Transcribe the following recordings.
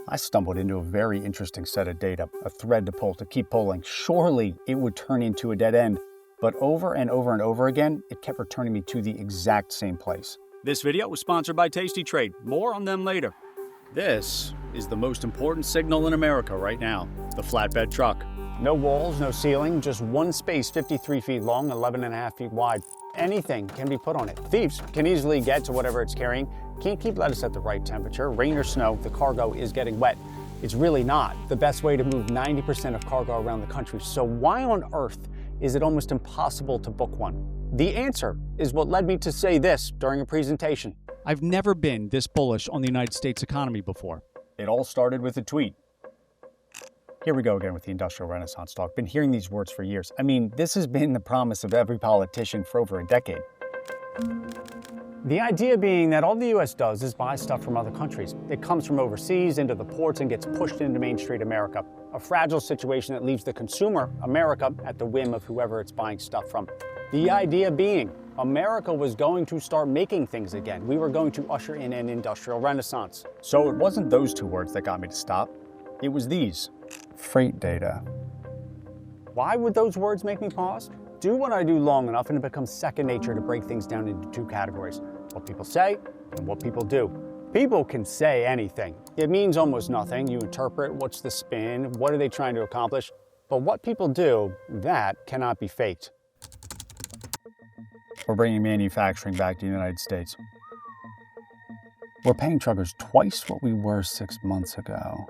I stumbled into a very interesting set of data, a thread to pull to keep pulling. Surely it would turn into a dead end, but over and over and over again, it kept returning me to the exact same place. This video was sponsored by Tasty Trade. More on them later. This is the most important signal in America right now, the flatbed truck. No walls, no ceiling, just one space 53 feet long, 11.5 feet wide. Anything can be put on it. Thieves can easily get to whatever it's carrying. Can't keep lettuce at the right temperature. Rain or snow, the cargo is getting wet. It's really not the best way to move 90% of cargo around the country. So why on earth is it almost impossible to book one? The answer is what led me to say this during a presentation. I've never been this bullish on the United States economy before. It all started with a tweet. Here we go again with the industrial renaissance talk. Been hearing these words for years. I mean, this has been the promise of every politician for over a decade. The idea being that all the US does is buy stuff from other countries. It comes from overseas into the ports and gets pushed into Main Street America. A fragile situation that leaves the consumer, America, at the whim of whoever it's buying stuff from. The idea being, America was going to start making things again. We were going to usher in an industrial renaissance. So it wasn't those two words that got me to stop. It was these. Freight data. Why would those words make me pause? Do what I do long enough and it becomes second nature to break things down into two categories. What people say and what people do. People can say anything. It means almost nothing. You interpret what's the spin, what are they trying to accomplish? But what people do, that cannot be faked. We're bringing manufacturing back to the United States. We're paying truckers twice what we were 6 months ago.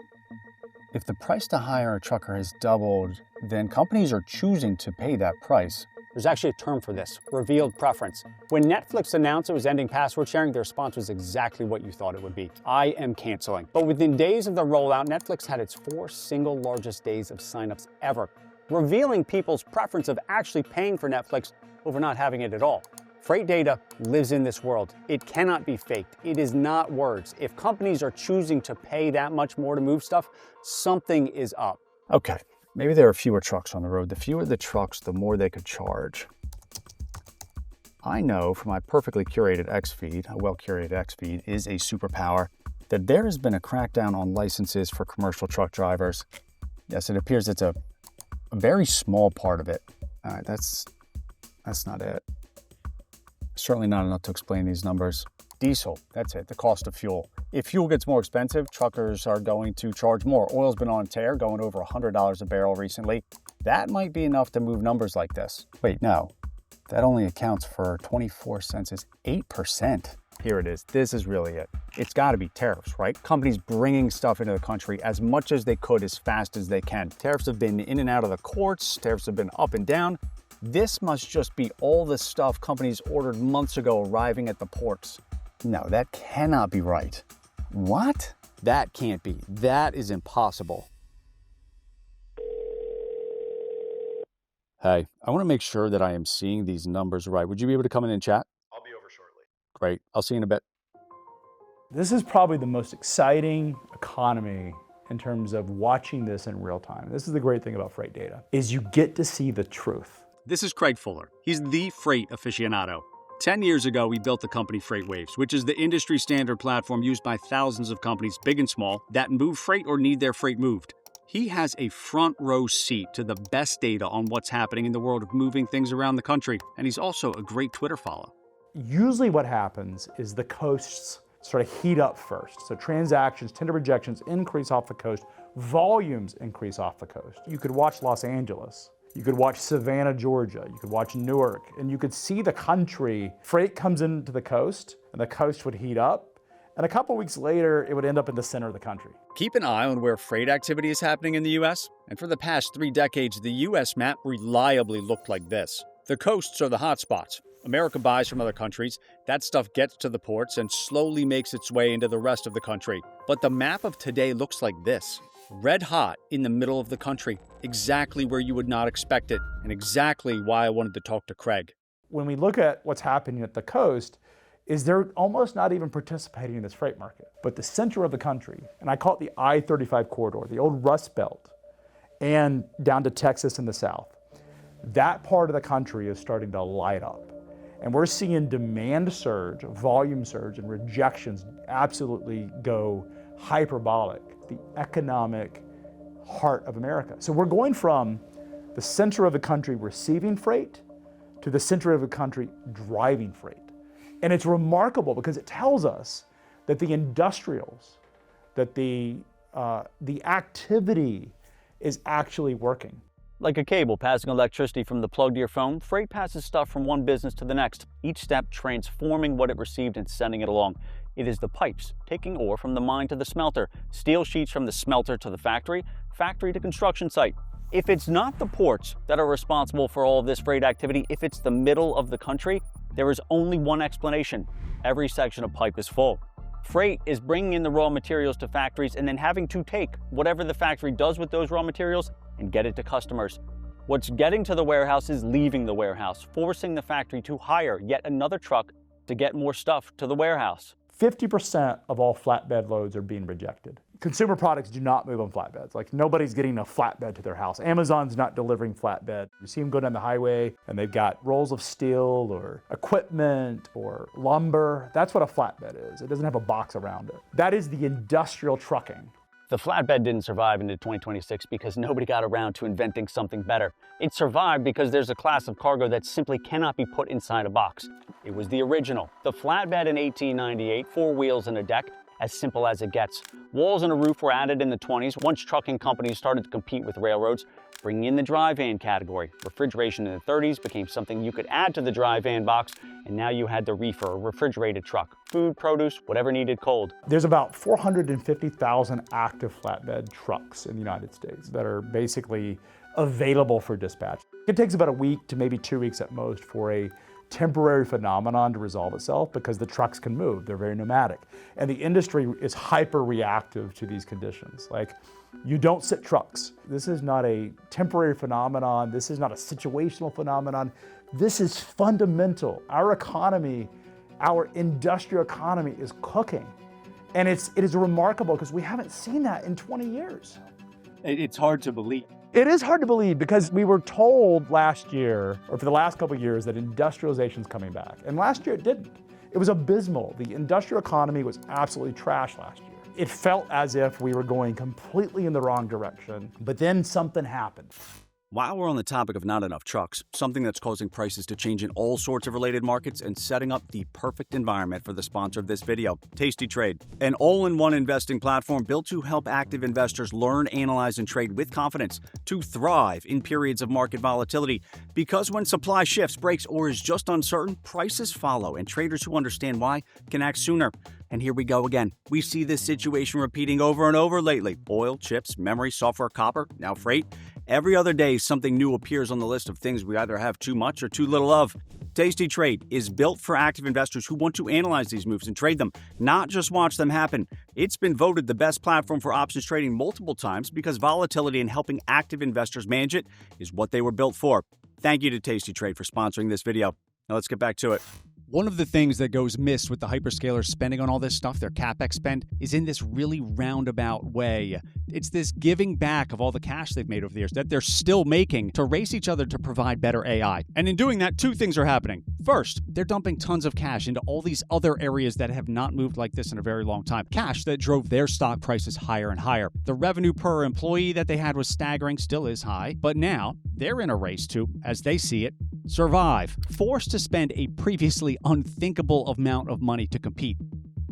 If the price to hire a trucker has doubled, then companies are choosing to pay that price. There's actually a term for this, revealed preference. When Netflix announced it was ending password sharing, their response was exactly what you thought it would be. I am canceling. But within days of the rollout, Netflix had its 4 single largest days of signups ever, revealing people's preference of actually paying for Netflix over not having it at all. Freight data lives in this world. It cannot be faked. It is not words. If companies are choosing to pay that much more to move stuff, something is up. Okay, maybe there are fewer trucks on the road. The fewer the trucks, the more they could charge. I know from my perfectly curated X feed, a well-curated X feed is a superpower, that there has been a crackdown on licenses for commercial truck drivers. Yes, it appears it's a very small part of it. All right, that's not it. Certainly not enough to explain these numbers. Diesel, that's it, the cost of fuel. If fuel gets more expensive, truckers are going to charge more. Oil's been on a tear, going over $100 a barrel recently. That might be enough to move numbers like this. Wait, no, that only accounts for 24 cents, is 8%. Here it is, this is really it. It's gotta be tariffs, right? Companies bringing stuff into the country as much as they could, as fast as they can. Tariffs have been in and out of the courts, tariffs have been up and down. This must just be all the stuff companies ordered months ago arriving at the ports. No, that cannot be right. What? That can't be. That is impossible. Hey, I want to make sure that I am seeing these numbers right. Would you be able to come in and chat? I'll be over shortly. Great. I'll see you in a bit. This is probably the most exciting economy in terms of watching this in real time. This is the great thing about freight data, is you get to see the truth. This is Craig Fuller. He's the freight aficionado. 10 years ago, we built the company FreightWaves, which is the industry standard platform used by thousands of companies, big and small, that move freight or need their freight moved. He has a front row seat to the best data on what's happening in the world of moving things around the country, and he's also a great Twitter follow. Usually what happens is the coasts sort of heat up first. So transactions, tender rejections increase off the coast, volumes increase off the coast. You could watch Los Angeles. You could watch Savannah, Georgia. You could watch Newark, and you could see the country. Freight comes into the coast, and the coast would heat up, and a couple weeks later, it would end up in the center of the country. Keep an eye on where freight activity is happening in the U.S., and for the past 3 decades, the U.S. map reliably looked like this. The coasts are the hotspots. America buys from other countries, that stuff gets to the ports and slowly makes its way into the rest of the country. But the map of today looks like this. Red hot in the middle of the country, exactly where you would not expect it, and exactly why I wanted to talk to Craig. When we look at what's happening at the coast, is they're almost not even participating in this freight market. But the center of the country, and I call it the I-35 corridor, the old Rust Belt, and down to Texas in the south, that part of the country is starting to light up. And we're seeing demand surge, volume surge, and rejections absolutely go hyperbolic, the economic heart of America. So we're going from the center of the country receiving freight to the center of the country driving freight. And it's remarkable because it tells us that the industrials, that the activity is actually working. Like a cable passing electricity from the plug to your phone, freight passes stuff from one business to the next, each step transforming what it received and sending it along. It is the pipes, taking ore from the mine to the smelter, steel sheets from the smelter to the factory, factory to construction site. If it's not the ports that are responsible for all of this freight activity, if it's the middle of the country, there is only one explanation. Every section of pipe is full. Freight is bringing in the raw materials to factories and then having to take whatever the factory does with those raw materials and get it to customers. What's getting to the warehouse is leaving the warehouse, forcing the factory to hire yet another truck to get more stuff to the warehouse. 50% of all flatbed loads are being rejected. Consumer products do not move on flatbeds. Like, nobody's getting a flatbed to their house. Amazon's not delivering flatbed. You see them go down the highway and they've got rolls of steel or equipment or lumber. That's what a flatbed is. It doesn't have a box around it. That is the industrial trucking. The flatbed didn't survive into 2026 because nobody got around to inventing something better. It survived because there's a class of cargo that simply cannot be put inside a box. It was the original. The flatbed in 1898, 4 wheels and a deck, as simple as it gets. Walls and a roof were added in the 20s once trucking companies started to compete with railroads, bringing in the dry van category. Refrigeration in the 30s became something you could add to the dry van box, and now you had the reefer, a refrigerated truck. Food, produce, whatever needed cold. There's about 450,000 active flatbed trucks in the United States that are basically available for dispatch. It takes about a week to maybe 2 weeks at most for a temporary phenomenon to resolve itself because the trucks can move, they're very nomadic. And the industry is hyper reactive to these conditions. Like, you don't sit trucks. This is not a temporary phenomenon, this is not a situational phenomenon, this is fundamental. Our economy, our industrial economy is cooking. And it is remarkable because we haven't seen that in 20 years. It's hard to believe. It is hard to believe because we were told last year, or for the last couple of years, that industrialization's coming back. And last year it didn't. It was abysmal. The industrial economy was absolutely trash last year. It felt as if we were going completely in the wrong direction, but then something happened. While we're on the topic of not enough trucks, something that's causing prices to change in all sorts of related markets and setting up the perfect environment for the sponsor of this video, Tasty Trade, an all-in-one investing platform built to help active investors learn, analyze, and trade with confidence to thrive in periods of market volatility. Because when supply shifts, breaks, or is just uncertain, prices follow, and traders who understand why can act sooner. And here we go again. We see this situation repeating over and over lately. Oil, chips, memory, software, copper, now freight. Every other day, something new appears on the list of things we either have too much or too little of. Tasty Trade is built for active investors who want to analyze these moves and trade them, not just watch them happen. It's been voted the best platform for options trading multiple times because volatility and helping active investors manage it is what they were built for. Thank you to Tasty Trade for sponsoring this video. Now let's get back to it. One of the things that goes missed with the hyperscalers spending on all this stuff, their CapEx spend, is in this really roundabout way. It's this giving back of all the cash they've made over the years that they're still making to race each other to provide better AI. And in doing that, 2 things are happening. First, they're dumping tons of cash into all these other areas that have not moved like this in a very long time. Cash that drove their stock prices higher and higher. The revenue per employee that they had was staggering, still is high, but now they're in a race to, as they see it, survive, forced to spend a previously unthinkable amount of money to compete.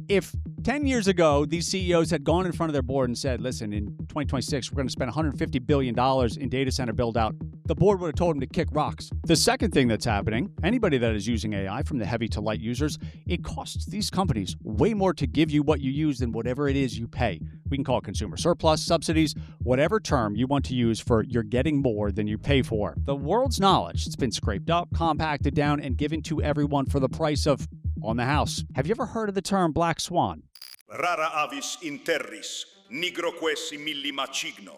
If 10 years ago, these CEOs had gone in front of their board and said, listen, in 2026, we're going to spend $150 billion in data center build out, the board would have told them to kick rocks. The second thing that's happening, anybody that is using AI, from the heavy to light users, it costs these companies way more to give you what you use than whatever it is you pay. We can call it consumer surplus, subsidies, whatever term you want to use for you're getting more than you pay for. The world's knowledge, it's been scraped up, compacted down, and given to everyone for the price of on the house. Have you ever heard of the term black swan? Rara avis in terris, nigroque simili macigno.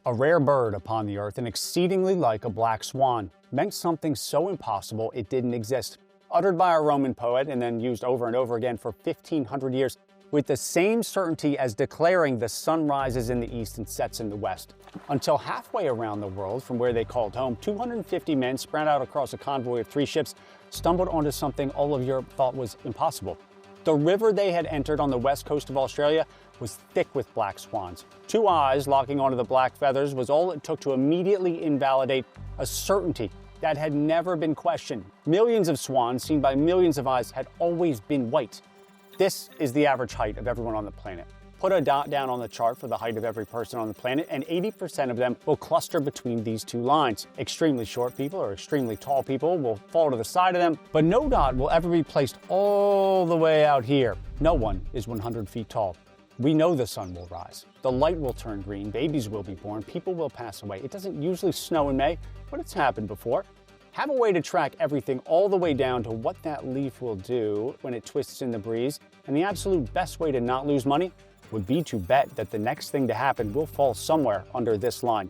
A rare bird upon the earth and exceedingly like a black swan meant something so impossible it didn't exist. Uttered by a Roman poet and then used over and over again for 1,500 years with the same certainty as declaring the sun rises in the east and sets in the west. Until halfway around the world from where they called home, 250 men spread out across a convoy of 3 ships stumbled onto something all of Europe thought was impossible. The river they had entered on the west coast of Australia was thick with black swans. Two eyes locking onto the black feathers was all it took to immediately invalidate a certainty that had never been questioned. Millions of swans seen by millions of eyes had always been white. This is the average height of everyone on the planet. Put a dot down on the chart for the height of every person on the planet, and 80% of them will cluster between these two lines. Extremely short people or extremely tall people will fall to the side of them, but no dot will ever be placed all the way out here. No one is 100 feet tall. We know the sun will rise. The light will turn green, babies will be born, people will pass away. It doesn't usually snow in May, but it's happened before. Have a way to track everything all the way down to what that leaf will do when it twists in the breeze, and the absolute best way to not lose money would be to bet that the next thing to happen will fall somewhere under this line.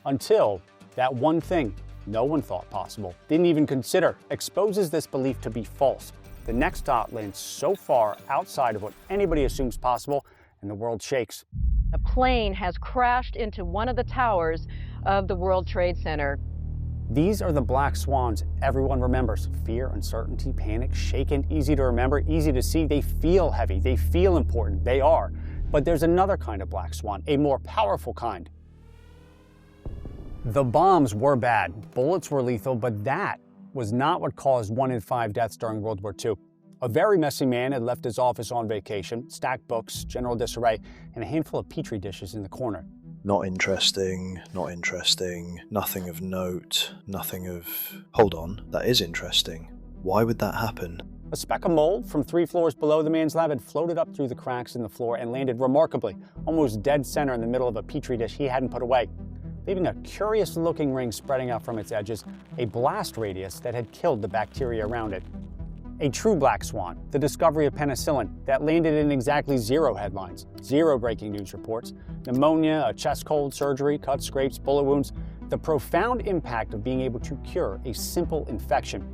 Until that one thing no one thought possible, didn't even consider, exposes this belief to be false. The next dot lands so far outside of what anybody assumes possible, and the world shakes. A plane has crashed into one of the towers of the World Trade Center. These are the black swans everyone remembers. Fear, uncertainty, panic, shaken, easy to remember, easy to see. They feel heavy, they feel important, they are. But there's another kind of black swan, a more powerful kind. The bombs were bad, bullets were lethal, but that was not what caused 1 in 5 deaths during World War II. A very messy man had left his office on vacation, stacked books, general disarray, and a handful of petri dishes in the corner. Not interesting, not interesting, nothing of note, nothing of... Hold on, that is interesting. Why would that happen? A speck of mold from 3 floors below the man's lab had floated up through the cracks in the floor and landed remarkably, almost dead center in the middle of a petri dish he hadn't put away, leaving a curious-looking ring spreading out from its edges, a blast radius that had killed the bacteria around it. A true black swan, the discovery of penicillin, that landed in exactly 0 headlines, 0 breaking news reports, pneumonia, a chest cold, surgery, cuts, scrapes, bullet wounds, the profound impact of being able to cure a simple infection.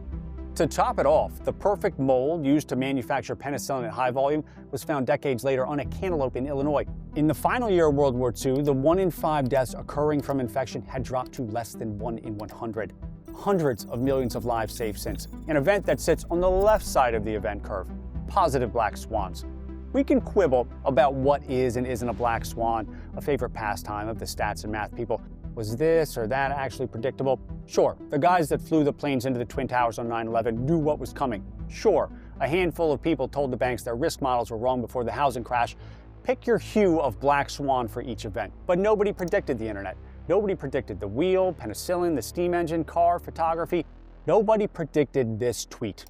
To top it off, the perfect mold used to manufacture penicillin at high volume was found decades later on a cantaloupe in Illinois. In the final year of World War II, the 1 in 5 deaths occurring from infection had dropped to less than 1 in 100. Hundreds of millions of lives saved since. An event that sits on the left side of the event curve. Positive black swans. We can quibble about what is and isn't a black swan, a favorite pastime of the stats and math people. Was this or that actually predictable? Sure, the guys that flew the planes into the Twin Towers on 9/11 knew what was coming. Sure, a handful of people told the banks their risk models were wrong before the housing crash. Pick your hue of black swan for each event. But nobody predicted the internet. Nobody predicted the wheel, penicillin, the steam engine, car, photography. Nobody predicted this tweet.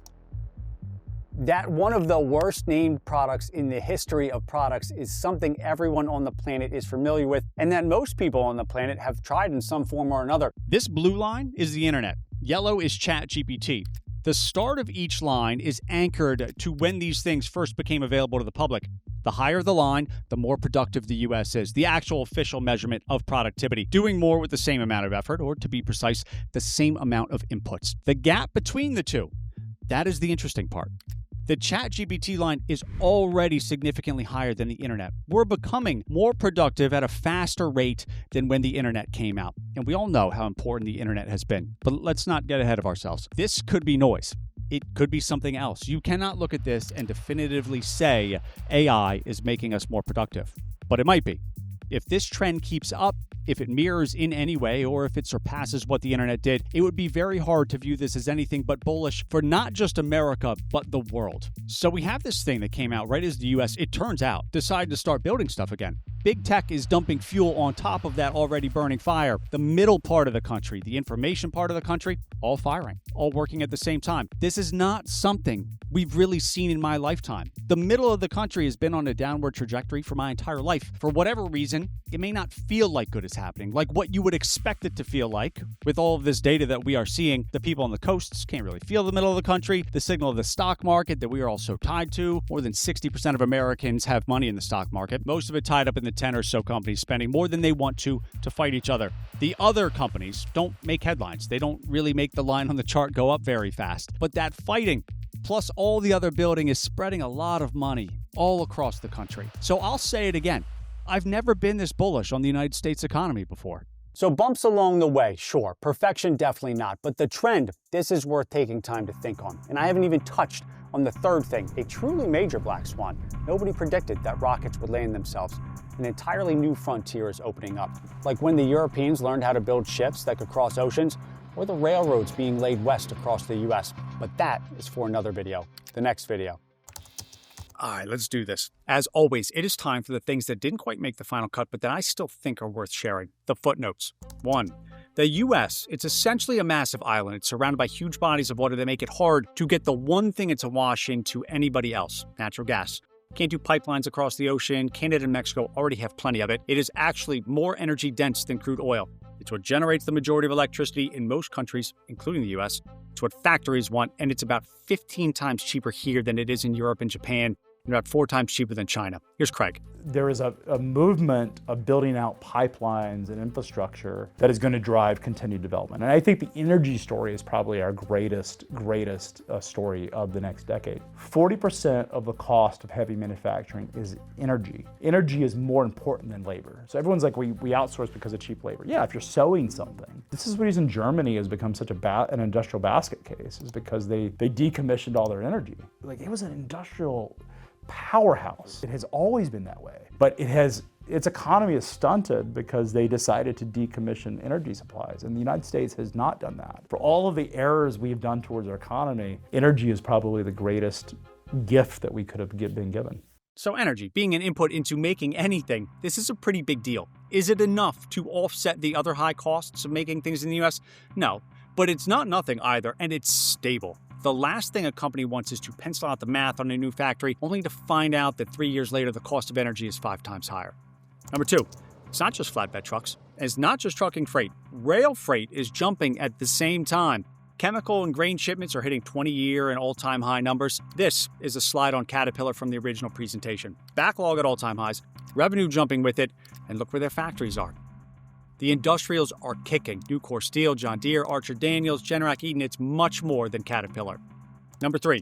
That one of the worst named products in the history of products is something everyone on the planet is familiar with, and that most people on the planet have tried in some form or another. This blue line is the internet. Yellow is ChatGPT. The start of each line is anchored to when these things first became available to the public. The higher the line, the more productive the U.S. is, the actual official measurement of productivity, doing more with the same amount of effort, or to be precise, the same amount of inputs. The gap between the two, that is the interesting part. The ChatGPT line is already significantly higher than the internet. We're becoming more productive at a faster rate than when the internet came out. And we all know how important the internet has been. But let's not get ahead of ourselves. This could be noise. It could be something else. You cannot look at this and definitively say AI is making us more productive. But it might be. If this trend keeps up, if it mirrors in any way, or if it surpasses what the internet did, it would be very hard to view this as anything but bullish for not just America, but the world. So we have this thing that came out right as the US, it turns out, decided to start building stuff again. Big tech is dumping fuel on top of that already burning fire. The middle part of the country, the information part of the country, all firing, all working at the same time. This is not something we've really seen in my lifetime. The middle of the country has been on a downward trajectory for my entire life. For whatever reason, it may not feel like good is happening, like what you would expect it to feel like. With all of this data that we are seeing, the people on the coasts can't really feel the middle of the country. The signal of the stock market that we are all so tied to. More than 60% of Americans have money in the stock market. Most of it tied up in the 10 or so companies spending more than they want to fight each other. The other companies don't make headlines. They don't really make the line on the chart go up very fast. But that fighting, plus all the other building, is spreading a lot of money all across the country. So I'll say it again. I've never been this bullish on the United States economy before. So bumps along the way, sure. Perfection, definitely not. But the trend, this is worth taking time to think on. And I haven't even touched On the third thing, a truly major black swan, nobody predicted that rockets would land themselves. An entirely new frontier is opening up, like when the Europeans learned how to build ships that could cross oceans, or the railroads being laid west across the US. But that is for another video, the next video. All right, let's do this. As always, it is time for the things that didn't quite make the final cut, but that I still think are worth sharing. The footnotes. 1. The US, it's essentially a massive island. It's surrounded by huge bodies of water that make it hard to get the one thing it's awash into anybody else, natural gas. Can't do pipelines across the ocean. Canada and Mexico already have plenty of it. It is actually more energy dense than crude oil. It's what generates the majority of electricity in most countries, including the US. It's what factories want, and it's about 15 times cheaper here than it is in Europe and Japan, and about 4 times cheaper than China. Here's Craig. There is a movement of building out pipelines and infrastructure that is going to drive continued development. And I think the energy story is probably our greatest story of the next decade. 40% of the cost of heavy manufacturing is energy. Energy is more important than labor. So everyone's like, we outsource because of cheap labor. Yeah, if you're sewing something. This is the reason Germany has become such an industrial basket case, is because they decommissioned all their energy. Like, it was an industrial powerhouse. It has always been that way, but its economy is stunted because they decided to decommission energy supplies, and the United States has not done that. For all of the errors we've done towards our economy, energy is probably the greatest gift that we could have been given. So energy, being an input into making anything, this is a pretty big deal. Is it enough to offset the other high costs of making things in the US? No, but it's not nothing either, and it's stable. The last thing a company wants is to pencil out the math on a new factory, only to find out that 3 years later the cost of energy is 5 times higher. Number 2, it's not just flatbed trucks. It's not just trucking freight. Rail freight is jumping at the same time. Chemical and grain shipments are hitting 20-year and all-time high numbers. This is a slide on Caterpillar from the original presentation. Backlog at all-time highs, revenue jumping with it, and look where their factories are. The industrials are kicking. Nucor Steel, John Deere, Archer Daniels, Generac, Eaton. It's much more than Caterpillar. Number 3,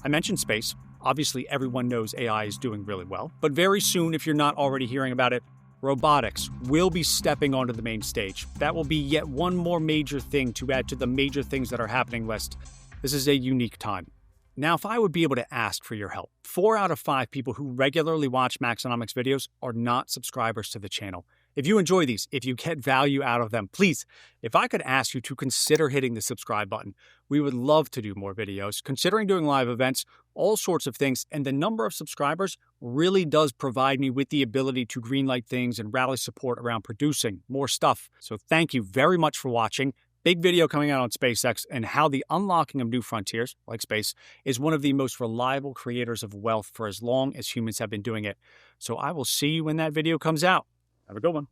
I mentioned space. Obviously, everyone knows AI is doing really well. But very soon, if you're not already hearing about it, robotics will be stepping onto the main stage. That will be yet one more major thing to add to the major things that are happening list. This is a unique time. Now, if I would be able to ask for your help, 4 out of 5 people who regularly watch Maxinomics videos are not subscribers to the channel. If you enjoy these, if you get value out of them, please, if I could ask you to consider hitting the subscribe button. We would love to do more videos, considering doing live events, all sorts of things, and the number of subscribers really does provide me with the ability to greenlight things and rally support around producing more stuff. So thank you very much for watching. Big video coming out on SpaceX and how the unlocking of new frontiers, like space, is one of the most reliable creators of wealth for as long as humans have been doing it. So I will see you when that video comes out. Have a good one.